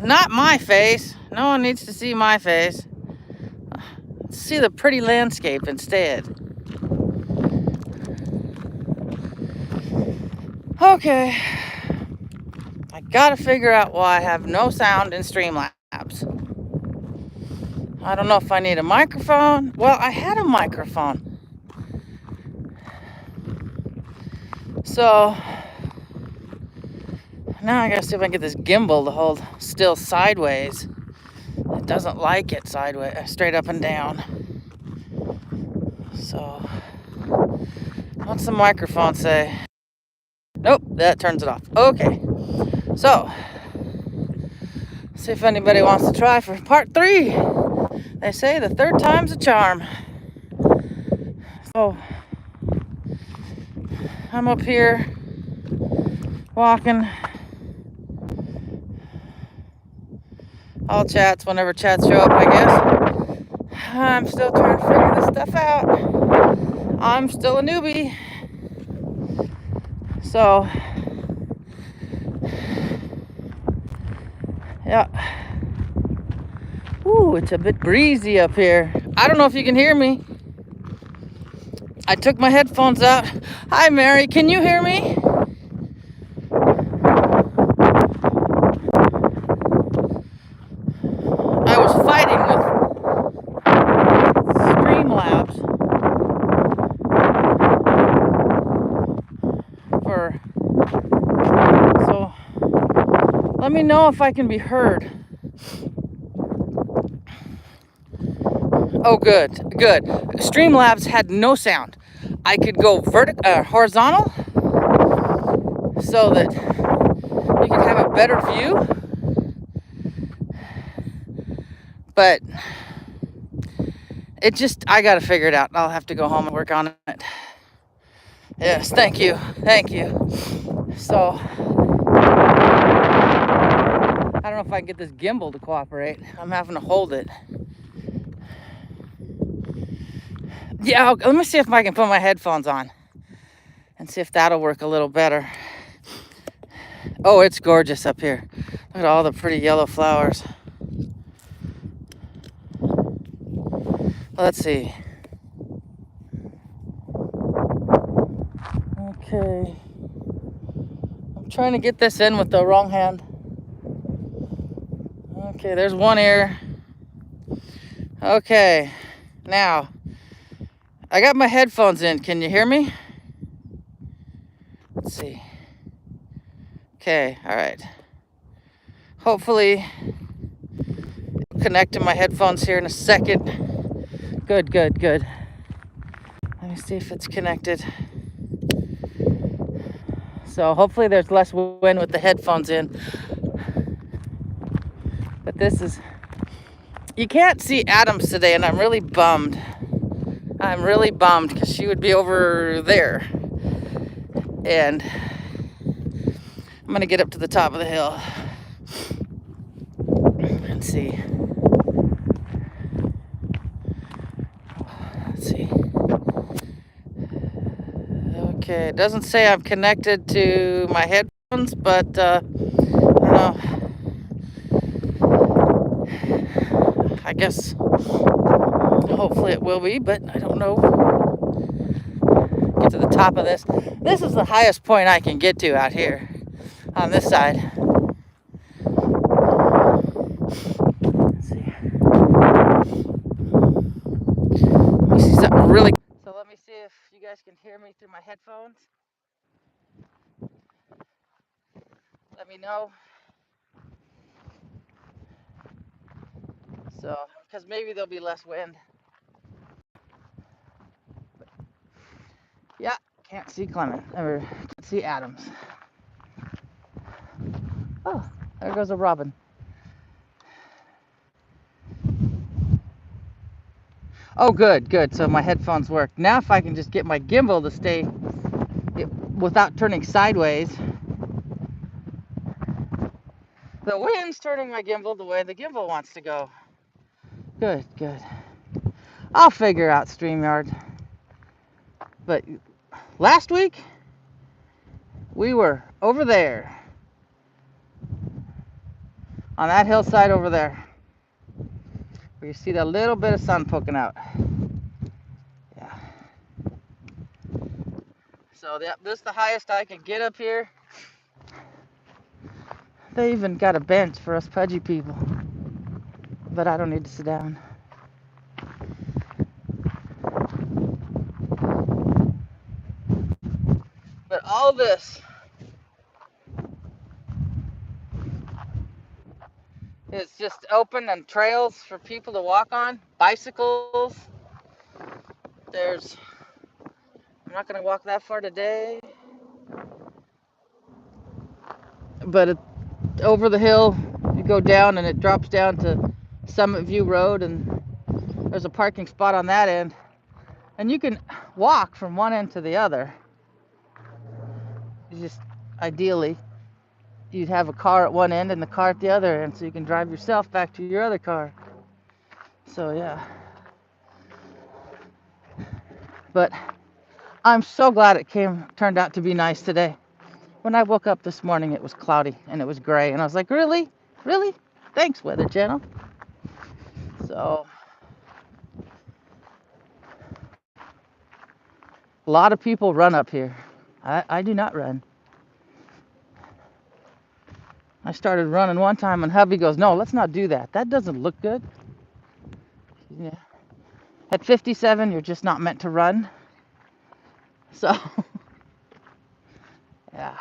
Not my face. No one needs to see my face. Let's see the pretty landscape instead. Okay. I gotta figure out why I have no sound in Streamlabs. I don't know if I need a microphone. Well, I had a microphone. So now I gotta see if I can get this gimbal to hold still sideways. It doesn't like it sideways, straight up and down. So, what's the microphone say? Nope, that turns it off. Okay, so see if anybody wants to try for part 3. They say the third time's a charm. So I'm up here walking. All chats whenever chats show up, I guess. I'm still trying to figure this stuff out. I'm still a newbie. So, yeah. Ooh, it's a bit breezy up here. I don't know if you can hear me. I took my headphones out. Hi, Mary. Can you hear me? I was fighting with Streamlabs so let me know if I can be heard. Oh, good. Streamlabs had no sound. I could go horizontal so that you could have a better view. But I gotta figure it out. I'll have to go home and work on it. Yes, thank you. So, I don't know if I can get this gimbal to cooperate. I'm having to hold it. Yeah, let me see if I can put my headphones on and see if that'll work a little better. Oh, it's gorgeous up here. Look at all the pretty yellow flowers. Let's see. Okay. I'm trying to get this in with the wrong hand. Okay, there's one ear. Okay, now I got my headphones in. Can you hear me? Let's see. Okay, all right. Hopefully, connect to my headphones here in a second. Good. Let me see if it's connected. So hopefully there's less wind with the headphones in. But you can't see Adams today, and I'm really bummed. Because she would be over there. And I'm gonna get up to the top of the hill and see. Let's see. Okay, it doesn't say I'm connected to my headphones, but I don't know. I guess hopefully it will be, but I don't know. Get to the top of this. This is the highest point I can get to out here on this side. Let's see. Let me see something really. So let me see if you guys can hear me through my headphones. Let me know. So, because maybe there'll be less wind. Yeah, can't see Clement, or can't see Adams. Oh, there goes a robin. Oh, good. So my headphones work. Now if I can just get my gimbal to stay without turning sideways. The wind's turning my gimbal the way the gimbal wants to go. Good. I'll figure out StreamYard. But last week, we were over there. on that hillside over there, where you see that little bit of sun poking out. Yeah. So this is the highest I can get up here. They even got a bench for us pudgy people, but I don't need to sit down. But all this is just open and trails for people to walk on, bicycles. I'm not going to walk that far today, but over the hill, you go down and it drops down to Summit View Road, and there's a parking spot on that end. And you can walk from one end to the other. You just, ideally, you'd have a car at one end and the car at the other end, so you can drive yourself back to your other car. So yeah. But I'm so glad it turned out to be nice today. When I woke up this morning, it was cloudy and it was gray, and I was like, really? Really? Thanks, Weather Channel. So a lot of people run up here. I do not run. I started running one time, and hubby goes, no, let's not do that. That doesn't look good. Yeah. At 57, you're just not meant to run. So, yeah.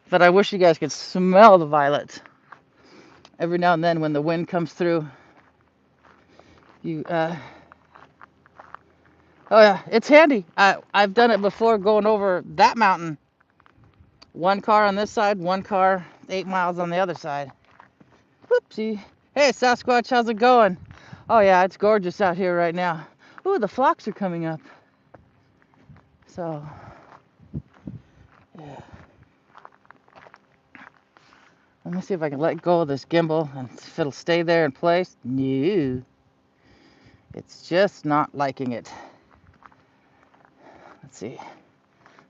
But I wish you guys could smell the violets. Every now and then when the wind comes through, oh yeah, it's handy. I've done it before going over that mountain. One car on this side, one car 8 miles on the other side. Whoopsie. Hey, Sasquatch, how's it going? Oh yeah, it's gorgeous out here right now. Ooh, the flocks are coming up. So, yeah. Let me see if I can let go of this gimbal and if it'll stay there in place. No. It's just not liking it. Let's see.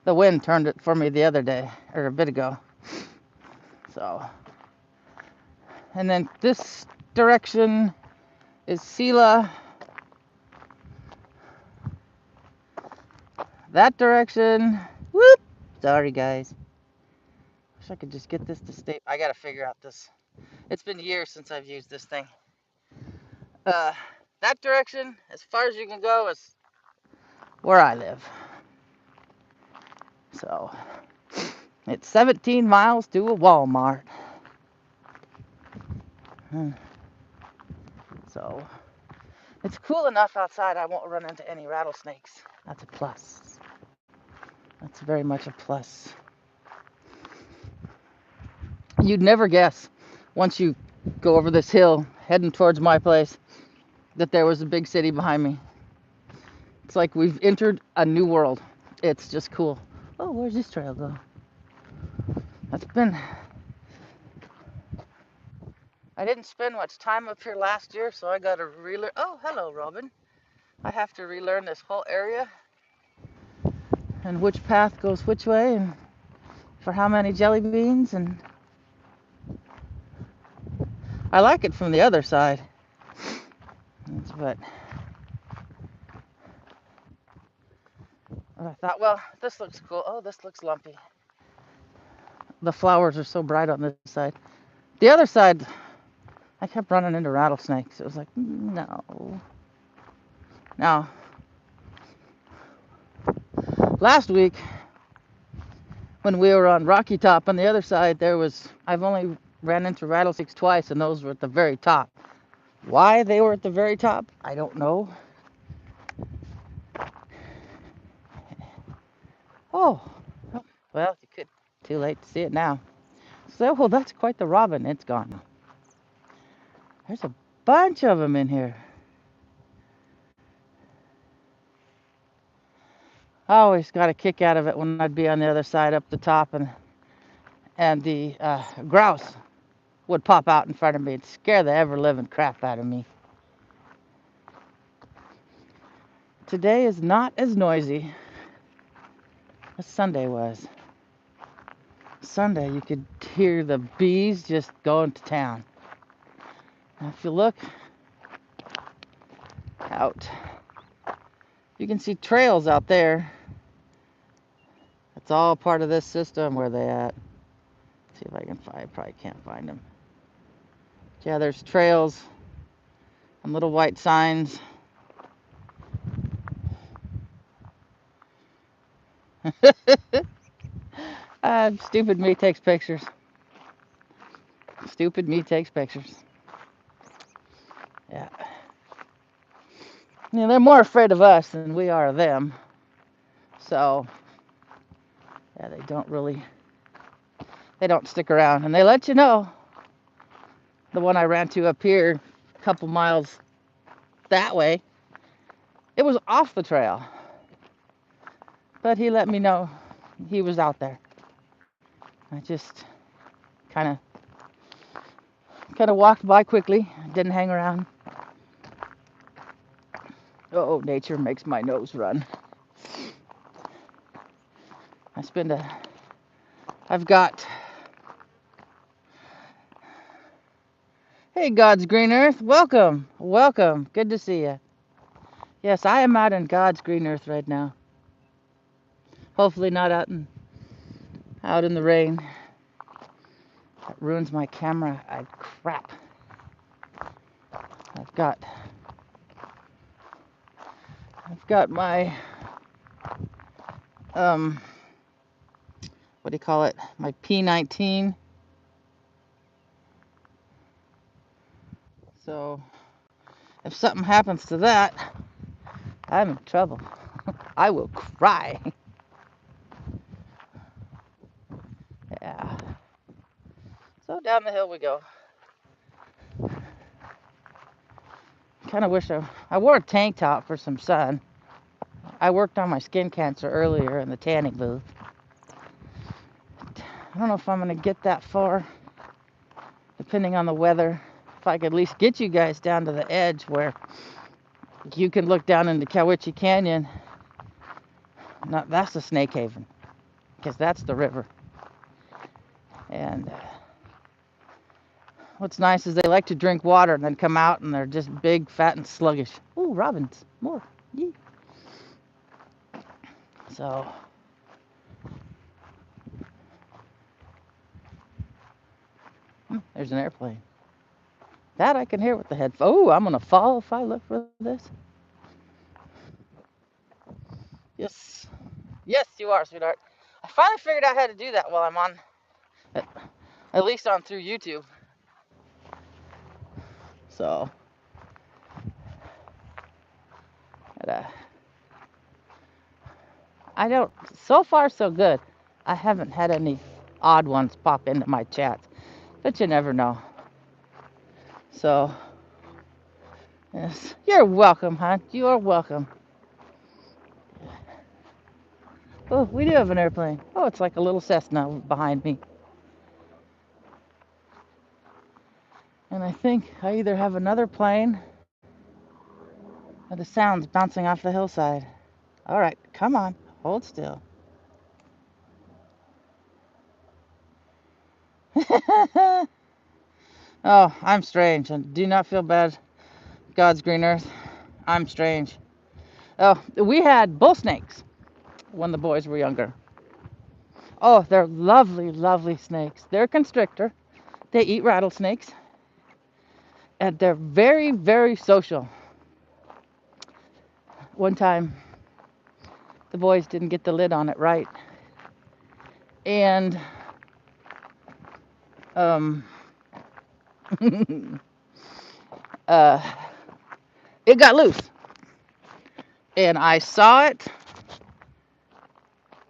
The wind turned it for me the other day, or a bit ago. So, and then this direction is Sela. That direction, whoop. Sorry guys. Wish I could just get this to stay. I gotta figure out this. It's been years since I've used this thing. That direction, as far as you can go, is where I live. So, it's 17 miles to a Walmart. So, it's cool enough outside I won't run into any rattlesnakes. That's a plus. That's very much a plus. You'd never guess, once you go over this hill heading towards my place, that there was a big city behind me. It's like we've entered a new world. It's just cool. Oh, where's this trail go? I didn't spend much time up here last year, so I got to relearn. Oh, hello, Robin. I have to relearn this whole area and which path goes which way and for how many jelly beans. And I like it from the other side. But I thought, well, this looks cool. Oh, this looks lumpy. The flowers are so bright on this side. The other side, I kept running into rattlesnakes. It was like, no. Now, last week, when we were on Rocky Top on the other side, I've only ran into rattlesnakes twice, and those were at the very top. Why they were at the very top, I don't know. Oh, well, you could. Too late to see it now. So, well, that's quite the robin. It's gone now. There's a bunch of them in here. I always got a kick out of it when I'd be on the other side up the top, and the grouse would pop out in front of me and scare the ever-living crap out of me. Today is not as noisy as Sunday was. Sunday, you could hear the bees just going to town. And if you look out, you can see trails out there. It's all part of this system. Where they at? See if I can find. Probably can't find them. Yeah, there's trails and little white signs. Stupid me takes pictures. Stupid me takes pictures. Yeah. You know, they're more afraid of us than we are of them. So, yeah, they don't stick around. And they let you know. The one I ran to up here, a couple miles that way, it was off the trail. But he let me know he was out there. I just kind of walked by quickly, didn't hang around. Oh, nature makes my nose run. I've got, hey, God's green earth, welcome, welcome, good to see you. Yes, I am out in God's green earth right now. Hopefully not out in the rain. That ruins my camera. Crap. I've got my what do you call it? My P19. So if something happens to that, I'm in trouble. I will cry. Yeah. So down the hill we go. Kind of wish I wore a tank top for some sun. I worked on my skin cancer earlier in the tanning booth. I don't know if I'm going to get that far, depending on the weather. If I could at least get you guys down to the edge where you can look down into Cowiche Canyon. No, that's the Snake Haven, because that's the river. And what's nice is they like to drink water and then come out and they're just big, fat, and sluggish. Ooh, robins, more. Yee. So, there's an airplane. That I can hear with the headphones. Oh, I'm going to fall if I look for this. Yes. Yes, you are, sweetheart. I finally figured out how to do that while I'm on, at least on through YouTube. So, I don't, so far so good. I haven't had any odd ones pop into my chats, but you never know. So, yes, you're welcome, hon. You are welcome. Oh, we do have an airplane. Oh, it's like a little Cessna behind me. And I think I either have another plane or the sound's bouncing off the hillside. All right, come on, hold still. Oh, I'm strange, and do not feel bad, God's green earth. I'm strange. Oh, we had bull snakes when the boys were younger. Oh, they're lovely, lovely snakes. They're constrictor. They eat rattlesnakes. And they're very, very social. One time, the boys didn't get the lid on it right. And it got loose. And I saw it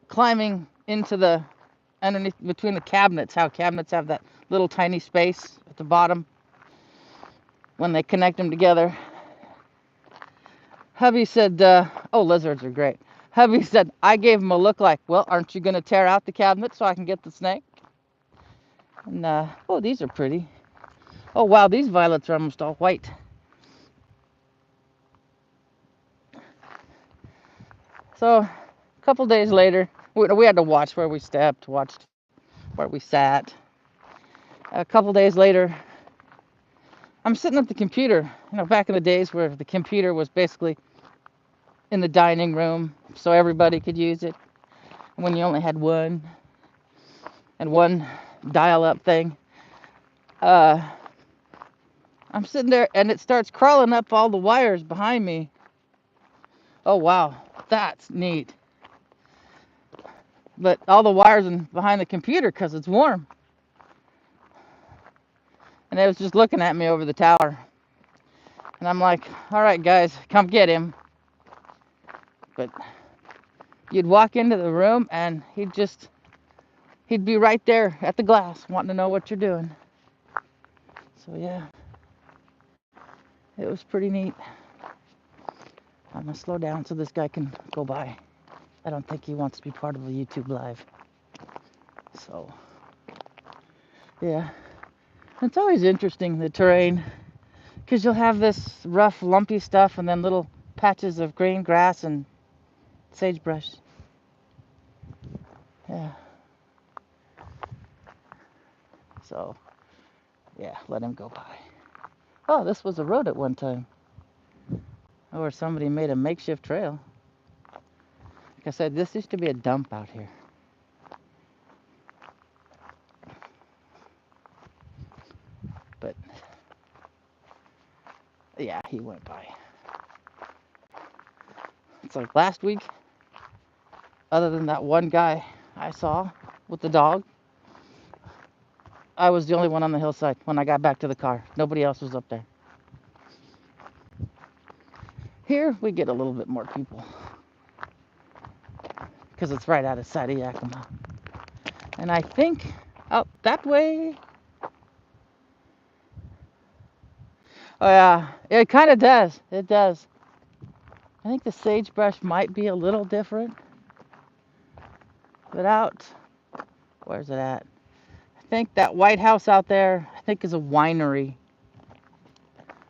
climbing into the underneath between the cabinets, how cabinets have that little tiny space at the bottom when they connect them together. Hubby said, oh, lizards are great. Hubby said, I gave him a look like, well, aren't you going to tear out the cabinet so I can get the snake? And, oh, these are pretty. Oh, wow, these violets are almost all white. So, a couple days later, we had to watch where we stepped, watched where we sat. A couple days later, I'm sitting at the computer. Back in the days where the computer was basically in the dining room so everybody could use it. When you only had one and one dial-up thing. I'm sitting there and it starts crawling up all the wires behind me. Oh wow, that's neat. But all the wires behind the computer because it's warm. And it was just looking at me over the tower. And I'm like, all right, guys, come get him. But you'd walk into the room and he'd be right there at the glass wanting to know what you're doing. So yeah, it was pretty neat. I'm going to slow down so this guy can go by. I don't think he wants to be part of a YouTube live. So, yeah. It's always interesting, the terrain, because you'll have this rough, lumpy stuff and then little patches of green grass and sagebrush. Yeah. So, yeah, let him go by. Oh, this was a road at one time. Or somebody made a makeshift trail. Like I said, this used to be a dump out here. But, yeah, he went by. It's like last week, other than that one guy I saw with the dog, I was the only one on the hillside when I got back to the car. Nobody else was up there. Here, we get a little bit more people because it's right out of sight of Yakima. And I think out that way, oh yeah, it kind of does. It does. I think the sagebrush might be a little different. But out, where's it at? I think that White House out there, I think is a winery.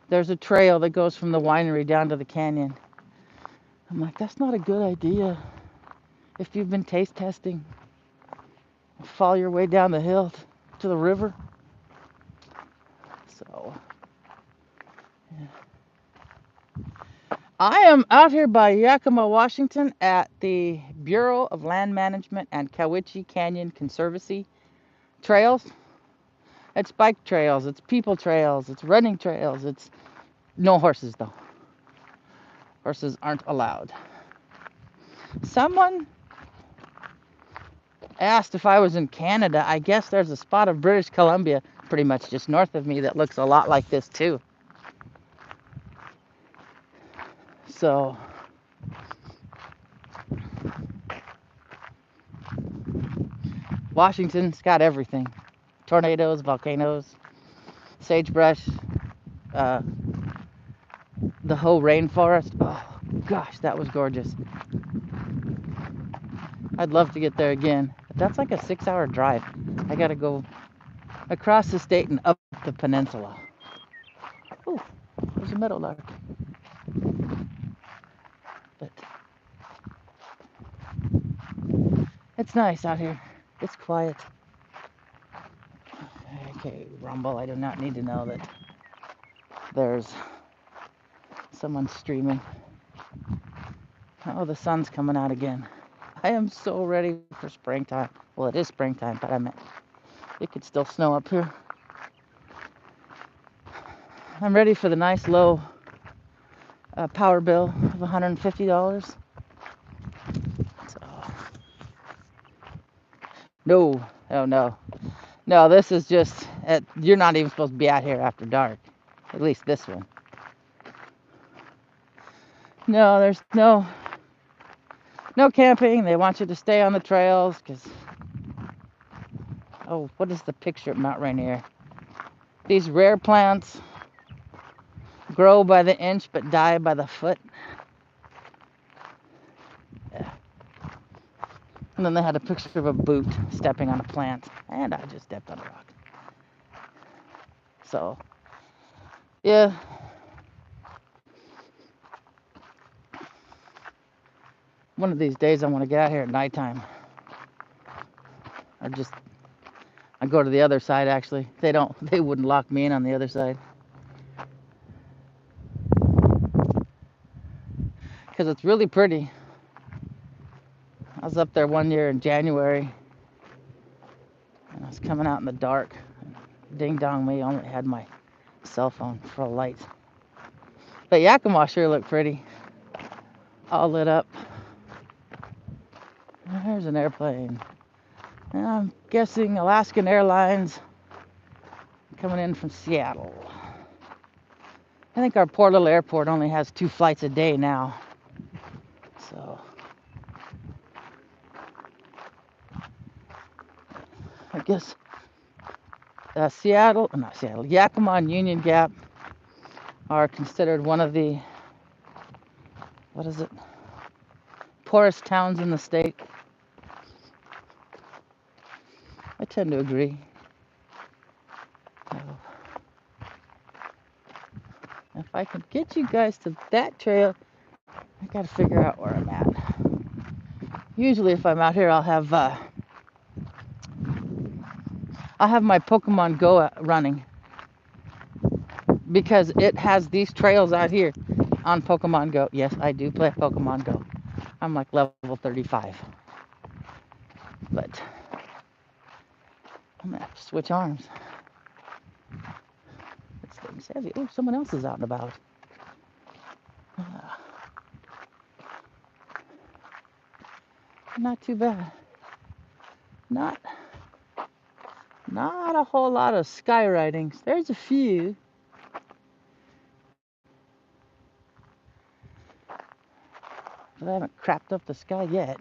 There's a trail that goes from the winery down to the canyon. I'm like, that's not a good idea. If you've been taste testing, follow your way down the hill to the river. So, yeah. I am out here by Yakima, Washington at the Bureau of Land Management and Cowiche Canyon Conservancy trails. It's bike trails, it's people trails, it's running trails, it's no horses though. Horses aren't allowed. Someone asked if I was in Canada. I guess there's a spot of British Columbia pretty much just north of me that looks a lot like this too. So, Washington's got everything. Tornadoes, volcanoes, sagebrush, the whole rainforest. Oh gosh, that was gorgeous. I'd love to get there again. But that's like a 6-hour drive. I gotta go across the state and up the peninsula. Ooh, there's a meadowlark. But it's nice out here. It's quiet. Okay, Rumble, I do not need to know that there's someone streaming. Oh, the sun's coming out again. I am so ready for springtime. Well, it is springtime, but I meant it could still snow up here. I'm ready for the nice low power bill of $150. So, no, oh no. No, this is just, you're not even supposed to be out here after dark. At least this one. No, there's no camping. They want you to stay on the trails because, oh, what is the picture at Mount Rainier? These rare plants grow by the inch but die by the foot. Yeah. And then they had a picture of a boot stepping on a plant. And I just stepped on a rock. So, yeah. One of these days I want to get out here at nighttime. Or just I go to the other side actually. They wouldn't lock me in on the other side. Because it's really pretty. I was up there one year in January and I was coming out in the dark. Ding dong me, only had my cell phone for a light. But Yakima sure looked pretty. All lit up. There's an airplane. And I'm guessing Alaskan Airlines coming in from Seattle. I think our poor little airport only has 2 flights a day now. So I guess Yakima and Union Gap are considered one of the, poorest towns in the state. I tend to agree. If I can get you guys to that trail, I gotta figure out where I'm at. Usually if I'm out here, I'll have my Pokemon Go running, because it has these trails out here on Pokemon Go. Yes, I do play Pokemon Go. I'm like level 35. But I'm gonna have to switch arms. This thing's heavy. Oh, someone else is out and about. Not too bad. Not a whole lot of sky writings. There's a few. But I haven't crapped up the sky yet.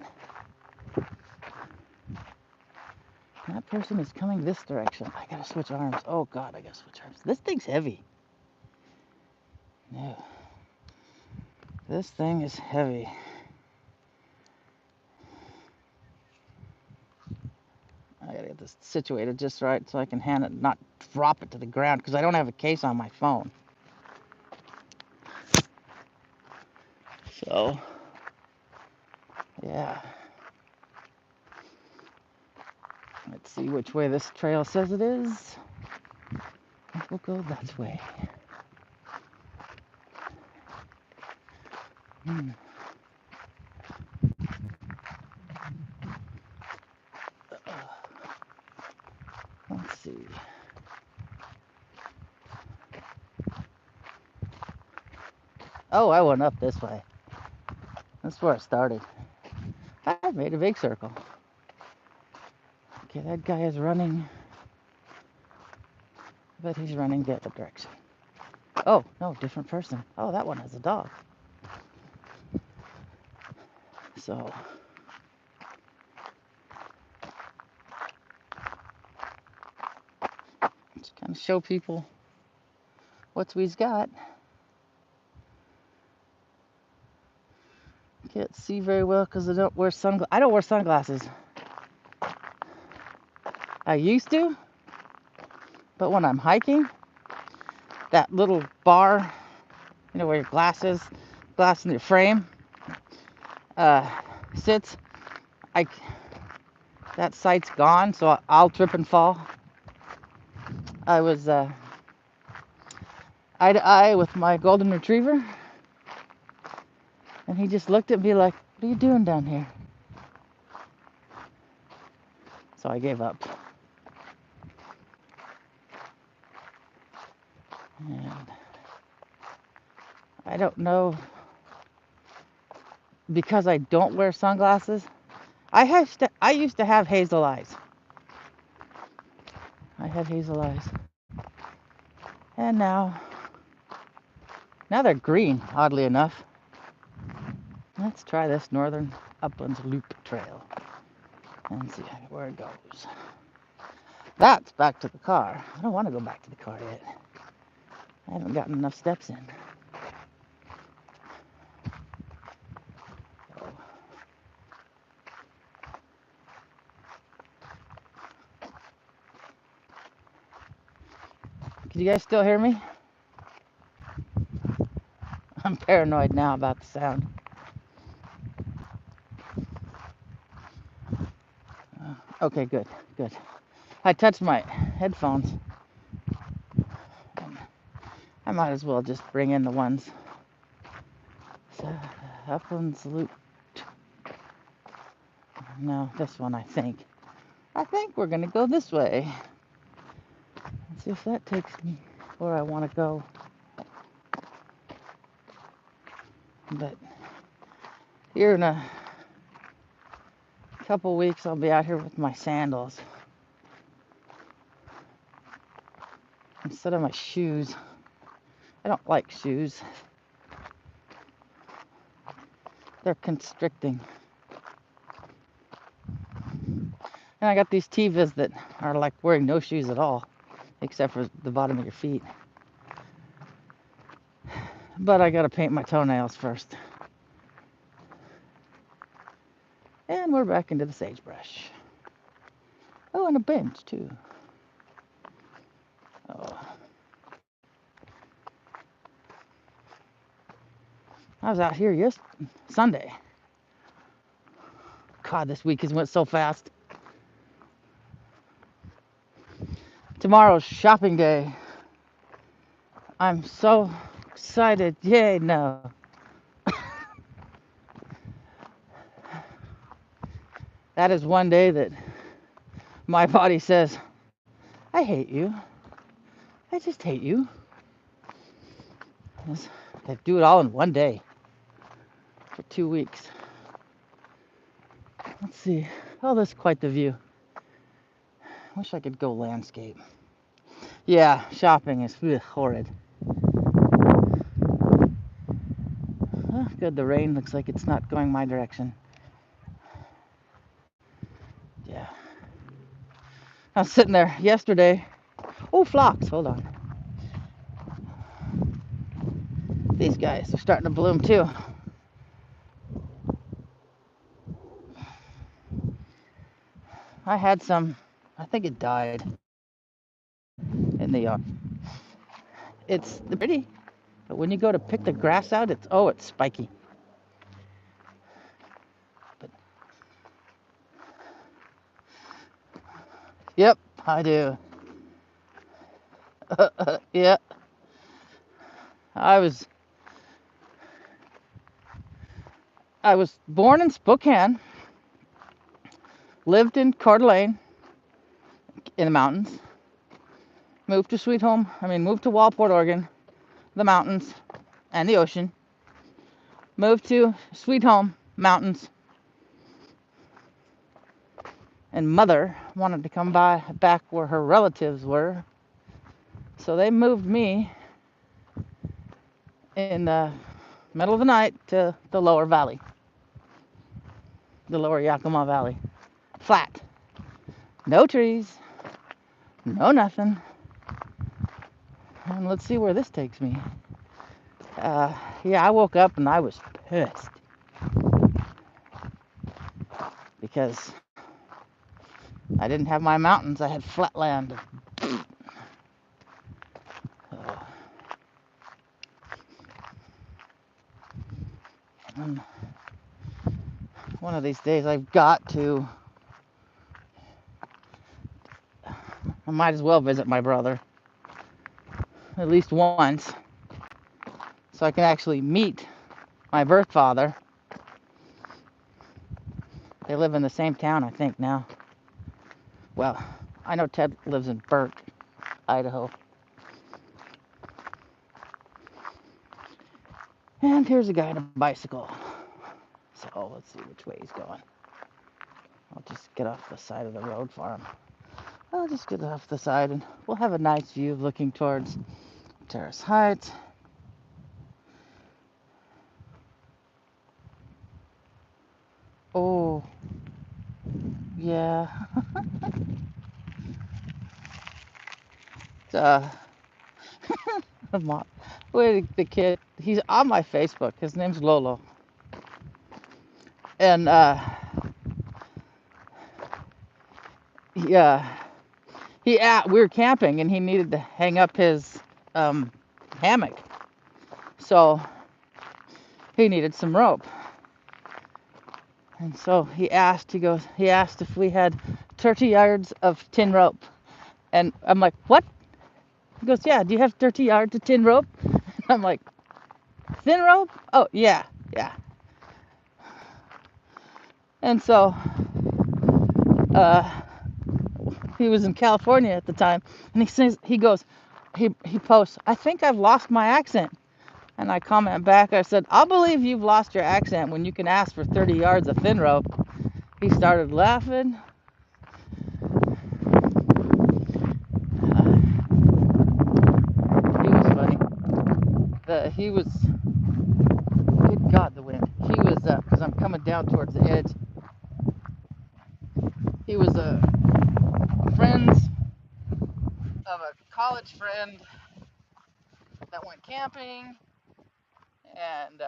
That person is coming this direction. I gotta switch arms. Oh God, I gotta switch arms. This thing's heavy. No. This thing is heavy. I gotta get this situated just right so I can hand it, not drop it to the ground, because I don't have a case on my phone. So, yeah. Let's see which way this trail says it is. We'll go that way. Let's see. Oh, I went up this way. That's where I started. I made a big circle. Okay, that guy is running. But he's running the other direction. Oh, no, different person. Oh, that one has a dog. So, just kind of show people what we've got. Can't see very well because I don't wear sunglasses. I don't wear sunglasses. I used to, but when I'm hiking, that little bar, where your glass in your frame, sits, that sight's gone, so I'll trip and fall. I was eye to eye with my golden retriever, and he just looked at me like, "What are you doing down here?" So I gave up. And I don't know, because I don't wear sunglasses. I used to have hazel eyes. I had hazel eyes. And now they're green, oddly enough. Let's try this Northern Uplands Loop Trail and see where it goes. That's back to the car. I don't want to go back to the car yet. I haven't gotten enough steps in. Can you guys still hear me? I'm paranoid now about the sound. Okay, good. I touched my headphones. I might as well just bring in the ones. So, Uplands Loop. No, this one, I think. I think we're going to go this way. Let's see if that takes me where I want to go. But here in a couple weeks, I'll be out here with my sandals instead of my shoes. I don't like shoes. They're constricting. And I got these Tevas that are like wearing no shoes at all, except for the bottom of your feet. But I gotta paint my toenails first. And we're back into the sagebrush. Oh, and a bench too. Oh. I was out here Sunday. God, this week has went so fast. Tomorrow's shopping day. I'm so excited. Yay, no. That is one day that my body says, I hate you. I just hate you. They do it all in one day for 2 weeks. Let's see. Oh, that's quite the view. Wish I could go landscape. Yeah, shopping is horrid. Oh, good, the rain looks like it's not going my direction. Yeah. I was sitting there yesterday. Oh, phlox, hold on. These guys are starting to bloom too. I had some, I think it died in the yard. It's pretty, but when you go to pick the grass out, it's spiky. But, yep, I do. Yeah. I was born in Spokane, lived in Coeur d'Alene in the mountains, moved to Wallport, Oregon, the mountains and the ocean, moved to Sweet Home, mountains, and mother wanted to come back where her relatives were, so they moved me in the middle of the night to the lower valley, the lower Yakima Valley. Flat. No trees. No nothing. And let's see where this takes me. Yeah, I woke up and I was pissed. Because I didn't have my mountains, I had flat land. And one of these days I might as well visit my brother at least once so I can actually meet my birth father. They live in the same town, I think, now. Well, I know Ted lives in Burke, Idaho. And here's a guy on a bicycle. So let's see which way he's going. I'll just get off the side of the road for him. I'll just get off the side and we'll have a nice view looking towards Terrace Heights. Oh, yeah. The kid, he's on my Facebook. His name's Lolo. And we were camping and he needed to hang up his hammock. So he needed some rope. And so he asked if we had 30 yards of tin rope. And I'm like, what? He goes, yeah, do you have 30 yards of tin rope? I'm like, thin rope? Oh, yeah. And so he was in California at the time, and he posts, I think I've lost my accent. And I comment back, I said, I'll believe you've lost your accent when you can ask for 30 yards of thin rope. He started laughing. He was funny. Good God, the wind. He was, because I'm coming down towards the edge. He was friends of a college friend that went camping, and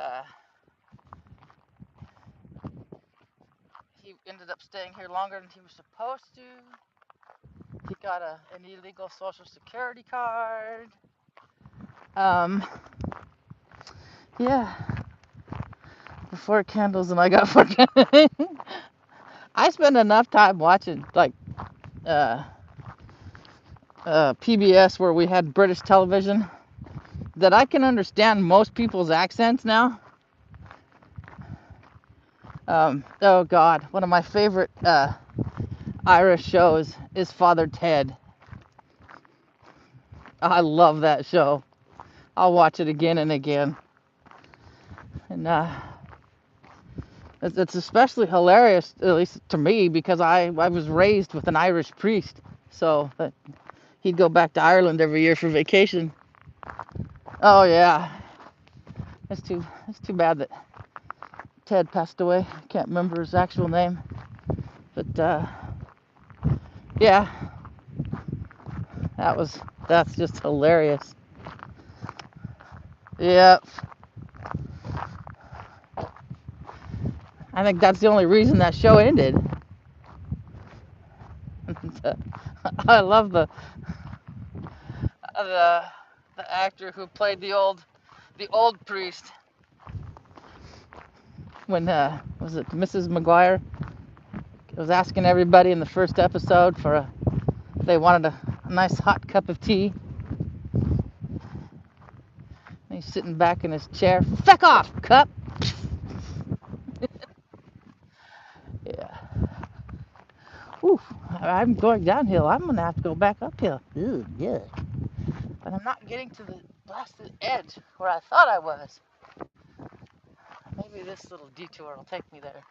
he ended up staying here longer than he was supposed to. He got an illegal social security card. Yeah. Before candles, and I got fucking. I spend enough time watching like PBS where we had British television that I can understand most people's accents now. Oh God, one of my favorite Irish shows is Father Ted. I love that show. I'll watch it again and again. And it's especially hilarious, at least to me, because I was raised with an Irish priest. So he'd go back to Ireland every year for vacation. Oh yeah. It's too bad that Ted passed away. I can't remember his actual name. But yeah. That's just hilarious. Yep. I think that's the only reason that show ended. I love the actor who played the old priest. When was it Mrs. McGuire was asking everybody in the first episode for if they wanted a nice hot cup of tea. And he's sitting back in his chair. Feck off, cup. Yeah. Ooh, I'm going downhill. I'm gonna have to go back uphill. Ooh, yeah. But I'm not getting to the blasted edge where I thought I was. Maybe this little detour will take me there.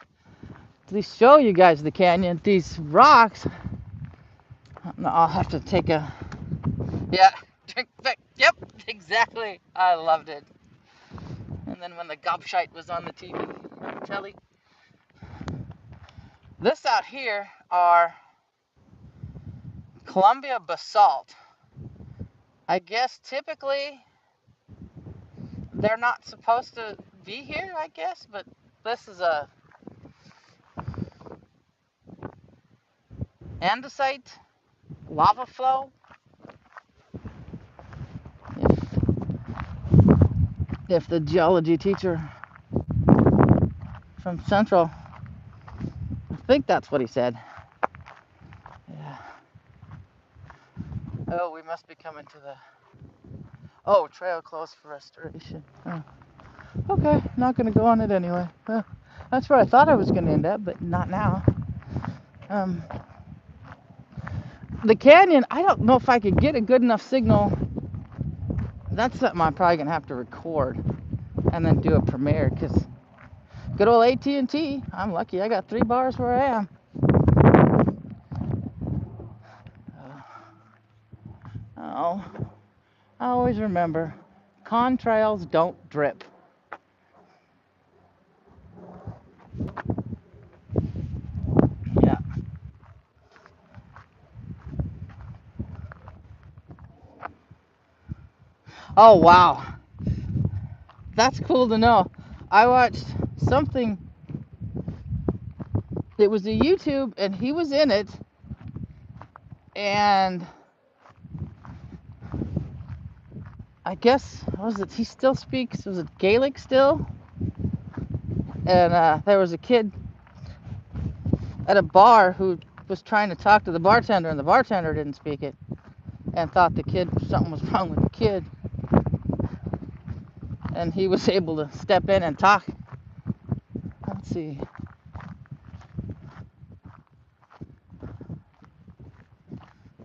At least show you guys the canyon. These rocks. I'll have to take a. Yeah. Yep. Exactly. I loved it. And then when the gobshite was on the TV, telly. This out here are Columbia basalt. I guess typically they're not supposed to be here, I guess, but this is a andesite lava flow. If the geology teacher from Central, I think that's what he said. Yeah. Oh, we must be coming to the. Oh, trail closed for restoration. Oh. Okay, not gonna go on it anyway. That's where I thought I was gonna end up, but not now. The canyon, I don't know if I could get a good enough signal. That's something I'm probably gonna have to record and then do a premiere, because good old AT&T, I'm lucky I got 3 bars where I am. Oh, I always remember, contrails don't drip. Yeah. Oh wow, that's cool to know. I watched something. It was a YouTube, and he was in it, and I guess he still speaks. Was it Gaelic still? And there was a kid at a bar who was trying to talk to the bartender, and the bartender didn't speak it, and thought something was wrong with the kid, and he was able to step in and talk. Let's see.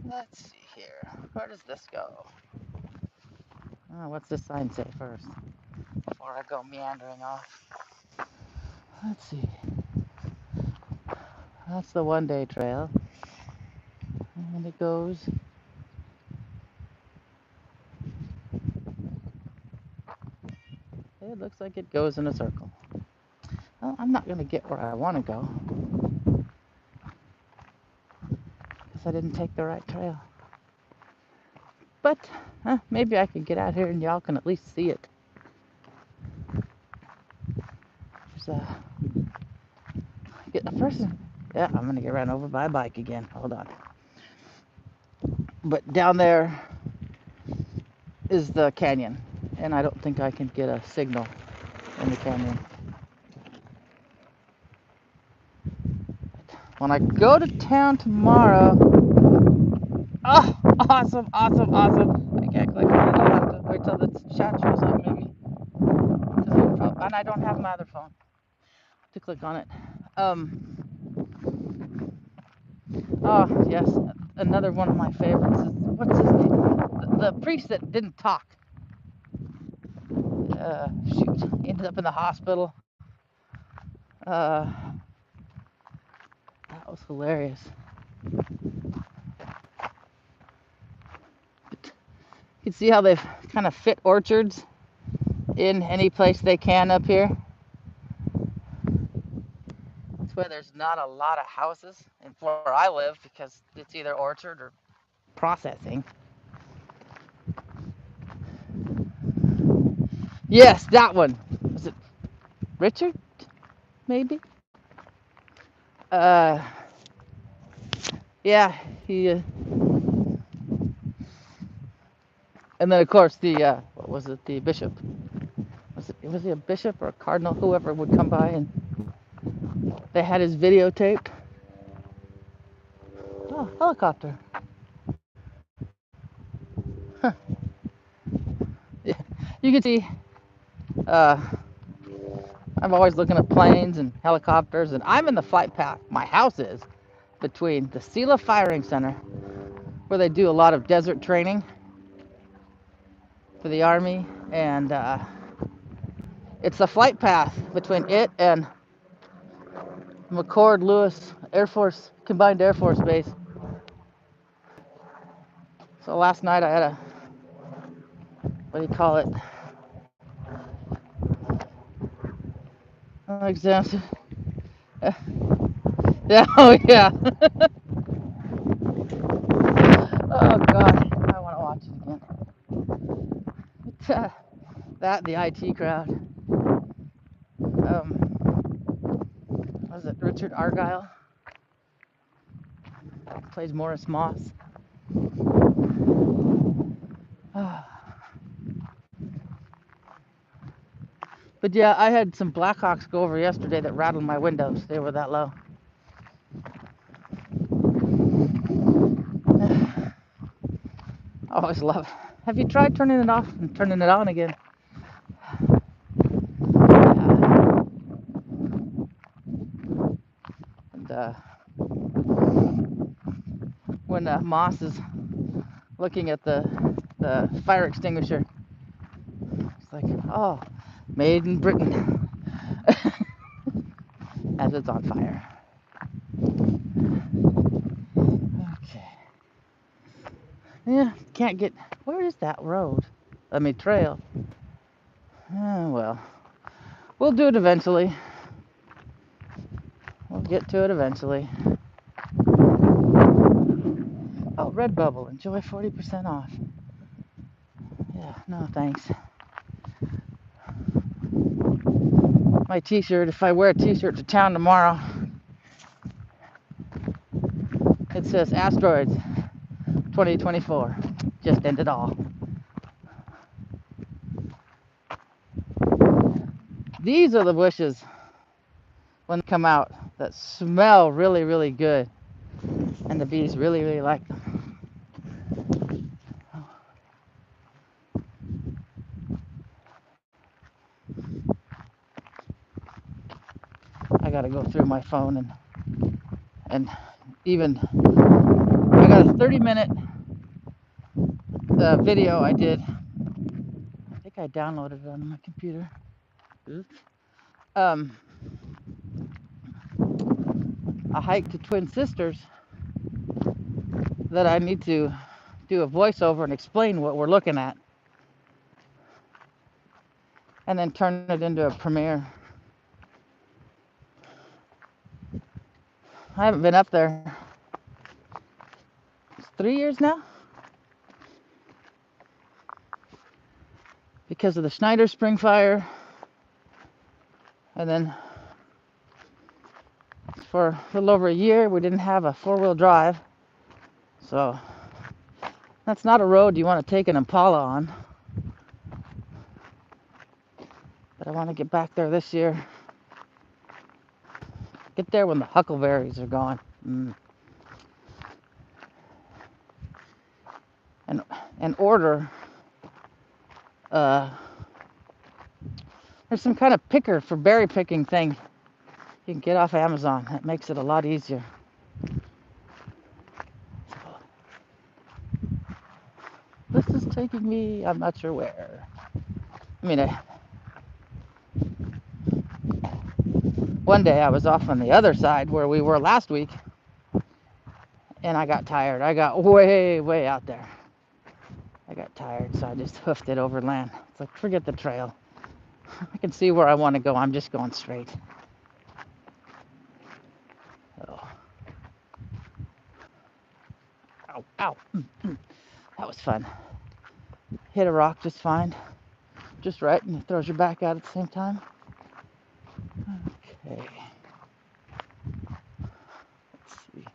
Let's see here. Where does this go? Oh, what's this sign say first before I go meandering off? Let's see. That's the one-day trail, and it goes. It looks like it goes in a circle. Well, I'm not going to get where I want to go because I didn't take the right trail. But maybe I can get out here and y'all can at least see it. Get a person. Yeah, I'm going to get ran over by a bike again. Hold on. But down there is the canyon, and I don't think I can get a signal in the canyon. When I go to town tomorrow, oh, awesome, awesome, awesome. I can't click on it. I'll have to wait till the chat shows up maybe. And I don't have my other phone to click on it. Oh, yes, another one of my favorites is, what's his name? The priest that didn't talk. Shoot, he ended up in the hospital. That was hilarious. You can see how they've kind of fit orchards in any place they can up here. That's why there's not a lot of houses where I live, because it's either orchard or processing. Yes, that one. Was it Richard? Maybe? Yeah, he. And then of course the what was it? The bishop. Was he a bishop or a cardinal? Whoever would come by, and they had his videotaped. Oh, helicopter. Huh. Yeah, you can see. I'm always looking at planes and helicopters, and I'm in the flight path. My house is between the Sela Firing Center, where they do a lot of desert training for the Army, and it's the flight path between it and McCord Lewis Combined Air Force Base. So last night I had a, what do you call it? Exam. Yeah, oh yeah. Oh God, I want to watch it again. That, the IT crowd. Was it Richard Argyle? Plays Morris Moss. But yeah, I had some Blackhawks go over yesterday that rattled my windows. They were that low. I always love it. Have you tried turning it off and turning it on again? And when Moss is looking at the fire extinguisher, it's like, oh, made in Britain, as it's on fire. Okay. Yeah, can't get. Where is that road? Trail. Well, we'll do it eventually. We'll get to it eventually. Oh, Redbubble. Enjoy 40% off. Yeah, no thanks. My t-shirt, if I wear a t-shirt to town tomorrow, it says Asteroids 2024. Just ended all. These are the bushes when they come out that smell really, really good. And the bees really, really like them. I gotta go through my phone and even I got a 30-minute video I did. I think I downloaded it on my computer. Oops. A hike to Twin Sisters that I need to do a voiceover and explain what we're looking at, and then turn it into a premiere. I haven't been up there. It's 3 years now because of the Schneider Spring Fire, and then for a little over a year we didn't have a four-wheel drive, so that's not a road you want to take an Impala on. But I want to get back there this year. Get there when the huckleberries are gone. And order. There's some kind of picker for berry picking thing you can get off Amazon. That makes it a lot easier. This is taking me, I'm not sure where. I mean, one day I was off on the other side where we were last week, and I got tired. I got way, way out there. I got tired, so I just hoofed it over land. It's like, forget the trail. I can see where I want to go. I'm just going straight. Oh. Ow, ow. That was fun. Hit a rock just fine. Just right, and it throws your back out at the same time. Okay. Let's see.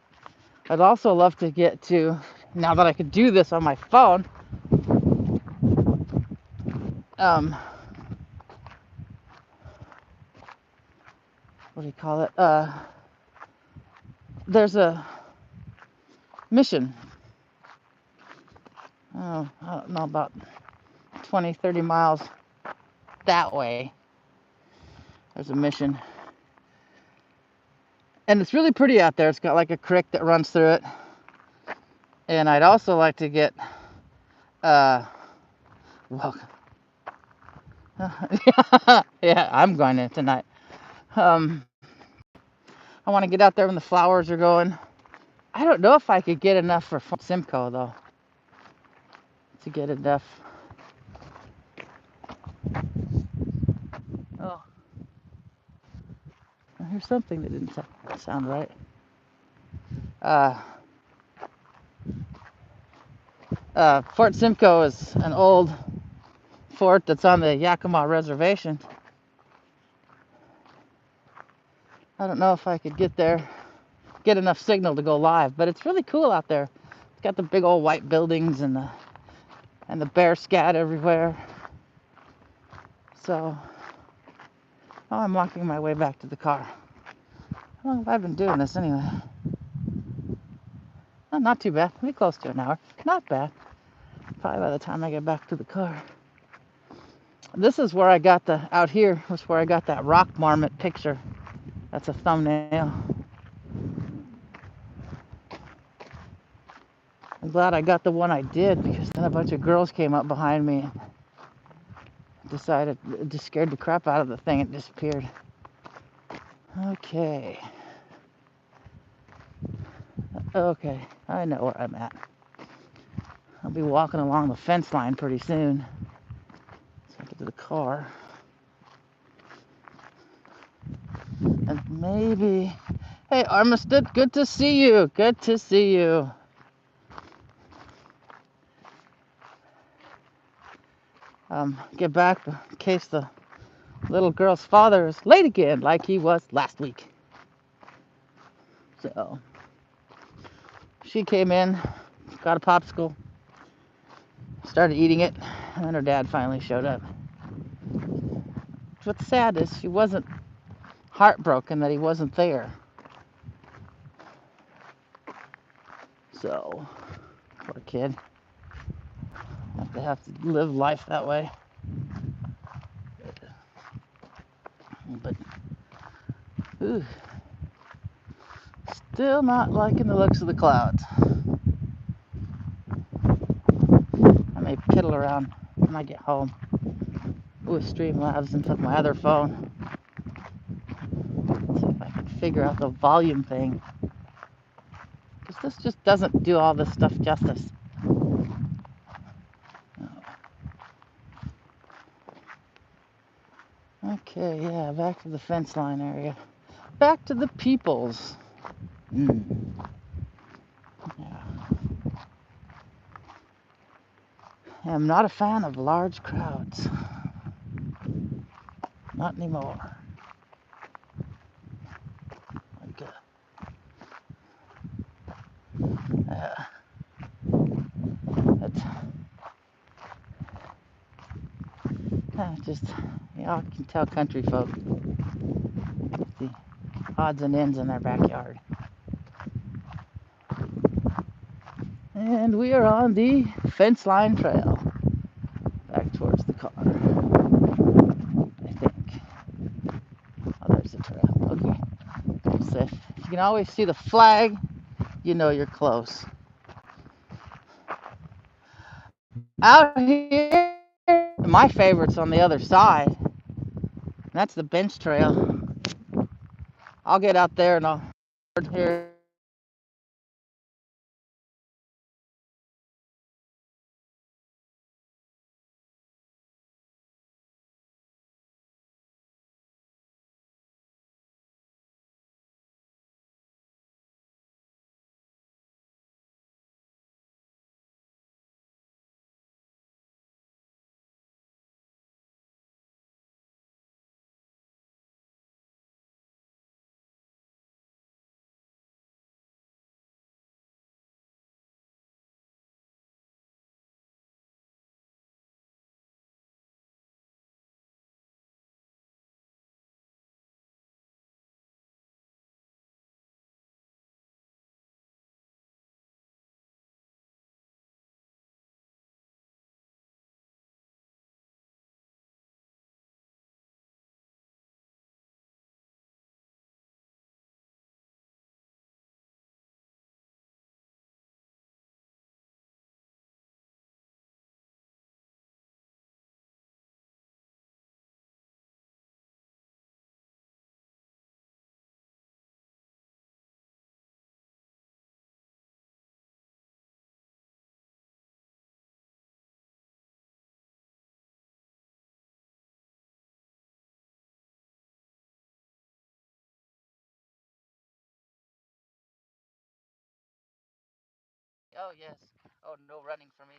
I'd also love to get to, now that I could do this on my phone, what do you call it? There's a mission. Oh, I don't know, about 20, 30 miles that way. There's a mission. And it's really pretty out there. It's got like a creek that runs through it. And I'd also like to get, well, yeah, I'm going in tonight. I want to get out there when the flowers are going. I don't know if I could get enough for Simcoe, though, to get enough. Oh, here's something that didn't sound right. Fort Simcoe is an old fort that's on the Yakima Reservation. I don't know if I could get there, get enough signal to go live, but it's really cool out there. It's got the big old white buildings and the bear scat everywhere. So, I'm walking my way back to the car. How long have I been doing this anyway? Oh, not too bad. Pretty close to an hour. Not bad. Probably by the time I get back to the car. This is where I got out here was where I got that rock marmot picture. That's a thumbnail. I'm glad I got the one I did, because then a bunch of girls came up behind me and decided, it just scared the crap out of the thing. It disappeared. Okay. Okay, I know where I'm at. I'll be walking along the fence line pretty soon. So I get to the car. And maybe... Hey, Armistead, good to see you. Good to see you. Get back in case the little girl's father is late again, like he was last week. So, she came in, got a popsicle, started eating it, and then her dad finally showed up. What's sad is she wasn't heartbroken that he wasn't there. So, poor kid. They have to live life that way. But, ooh, still not liking the looks of the clouds. I may piddle around when I get home with Streamlabs and my other phone. See if I can figure out the volume thing. Because this just doesn't do all this stuff justice. Okay, yeah, back to the fence line area. Back to the peoples. Yeah. I'm not a fan of large crowds. Not anymore. Like, just, you know, I can tell country folk the odds and ends in their backyard. And we are on the fence line trail. Back towards the car, I think. Oh, there's the trail. Okay. So if you can always see the flag, you know you're close. Out here, my favorite's on the other side. That's the bench trail. I'll get out there and I'll here. Oh, yes. Oh, no running for me.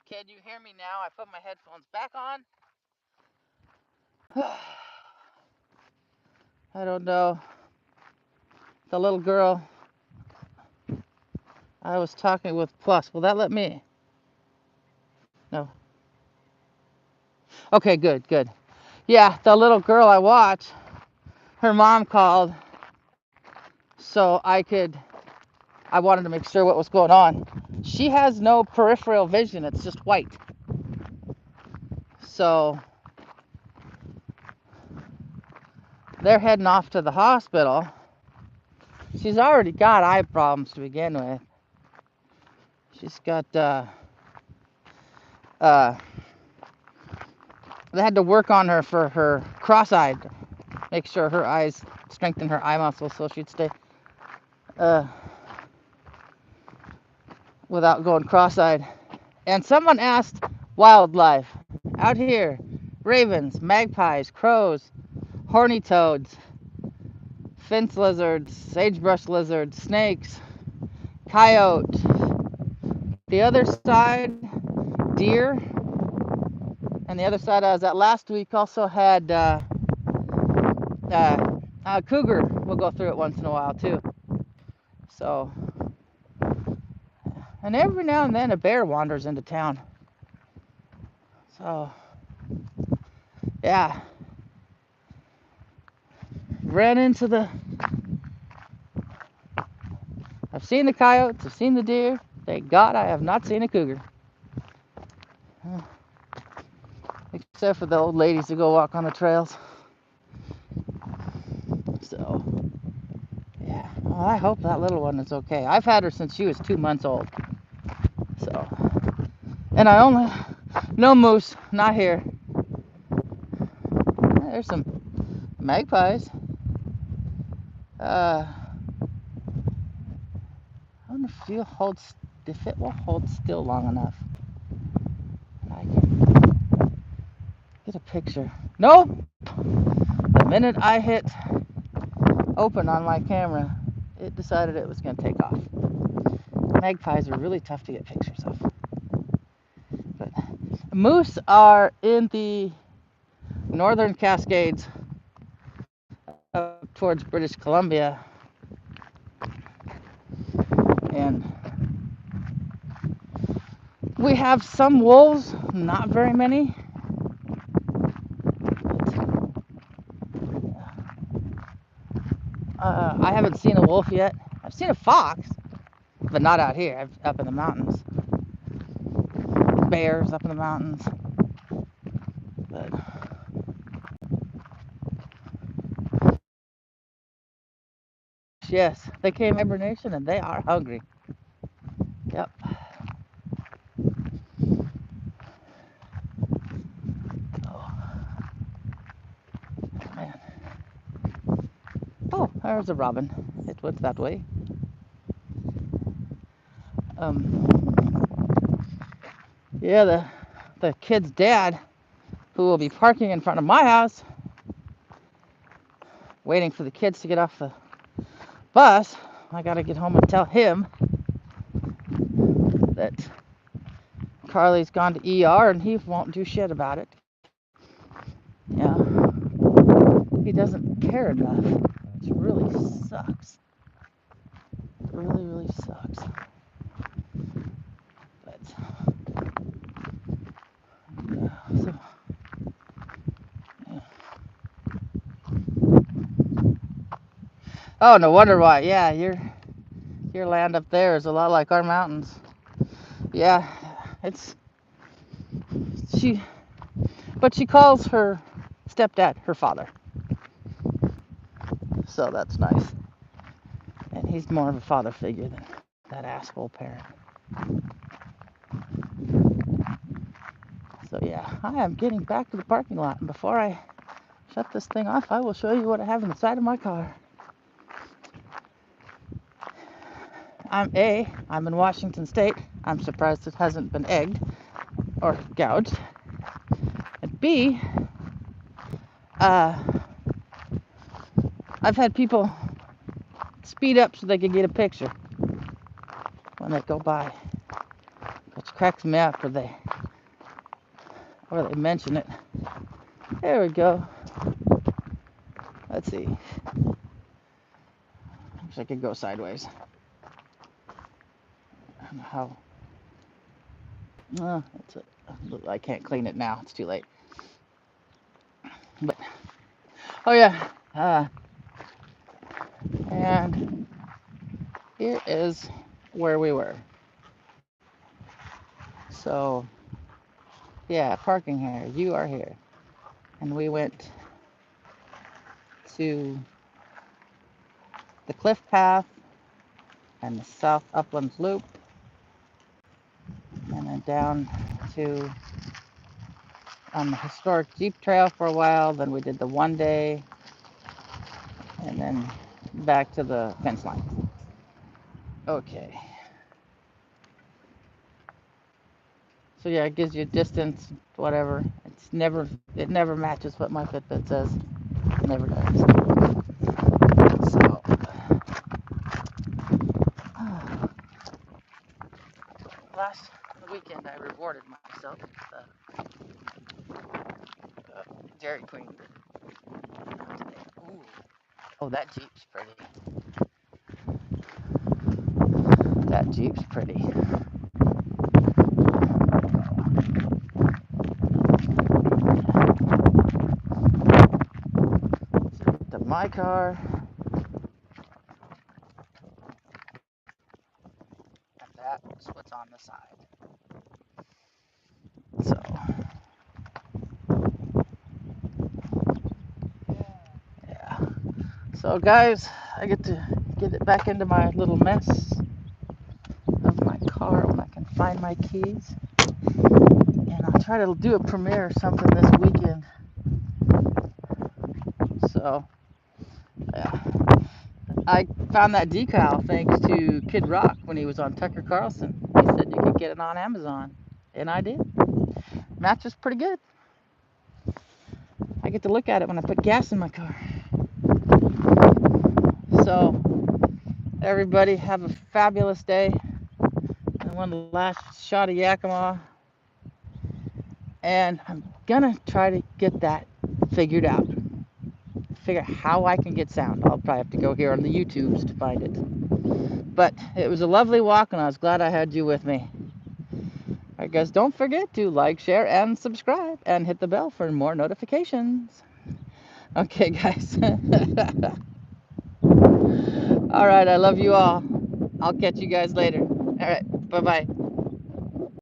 Can you hear me now? I put my headphones back on. I don't know. The little girl I was talking with Plus. Will that let me? No. Okay, good. Yeah, the little girl I watch, her mom called so I wanted to make sure what was going on. She has no peripheral vision. It's just white. So they're heading off to the hospital. She's already got eye problems to begin with. She's got, they had to work on her for her cross-eyed, make sure her eyes, strengthen her eye muscles so she'd stay, without going cross-eyed. And someone asked wildlife out here, ravens, magpies, crows, horny toads, fence lizards, sagebrush lizards, snakes, coyote. The other side, deer. And the other side I was at last week also had cougar. We'll go through it once in a while too. So, and every now and then a bear wanders into town. So, yeah. Ran into I've seen the coyotes, I've seen the deer. Thank God I have not seen a cougar. Except for the old ladies who go walk on the trails. So, yeah. Well, I hope that little one is okay. I've had her since she was 2 months old. So, and I only, no moose, not here. There's some magpies. I wonder if it will hold still long enough. And I can get a picture. Nope! The minute I hit open on my camera, it decided it was going to take off. Magpies are really tough to get pictures of. But moose are in the northern Cascades up towards British Columbia. And we have some wolves, not very many. I haven't seen a wolf yet. I've seen a fox, but not out here, up in the mountains. Bears up in the mountains. But yes, they came hibernation and they are hungry. Yep. Oh, man. Oh, there's a robin. It went that way. Yeah, the kid's dad, who will be parking in front of my house, waiting for the kids to get off the bus. I gotta get home and tell him that Carly's gone to ER and he won't do shit about it. Yeah, he doesn't care enough. It really sucks. It really, really sucks. But yeah, so yeah. Oh, no wonder why. Yeah, your land up there is a lot like our mountains. Yeah, but she calls her stepdad her father. So that's nice. And he's more of a father figure than that asshole parent. So yeah, I am getting back to the parking lot. And before I shut this thing off, I will show you what I have inside of my car. I'm in Washington State. I'm surprised it hasn't been egged or gouged. And B, I've had people speed up so they can get a picture when they go by, which cracks me up, or they mention it. There we go. Let's see. Wish I could go sideways. I don't know how. I can't clean it now. It's too late. But oh yeah. And here is where we were. So yeah, parking here. You are here. And we went to the Cliff Path and the South Uplands Loop, and then down to on the historic Jeep Trail for a while. Then we did the 1 day, and then back to the fence line. Okay. So yeah, it gives you distance, whatever. It never matches what my Fitbit says. It never does. So last weekend I rewarded myself with Dairy Queen. Ooh. Oh, that Jeep's pretty. That Jeep's pretty. To my car. So guys, I get to get it back into my little mess of my car when I can find my keys. And I'll try to do a premiere or something this weekend. So, yeah. I found that decal thanks to Kid Rock when he was on Tucker Carlson. He said you could get it on Amazon. And I did. Matches pretty good. I get to look at it when I put gas in my car. So, everybody have a fabulous day. And one last shot of Yakima. And I'm gonna try to get that figured out. Figure out how I can get sound. I'll probably have to go here on the YouTubes to find it. But it was a lovely walk, and I was glad I had you with me. Alright guys, don't forget to like, share, and subscribe, and hit the bell for more notifications. Okay guys. Alright, I love you all. I'll catch you guys later. Alright, bye-bye.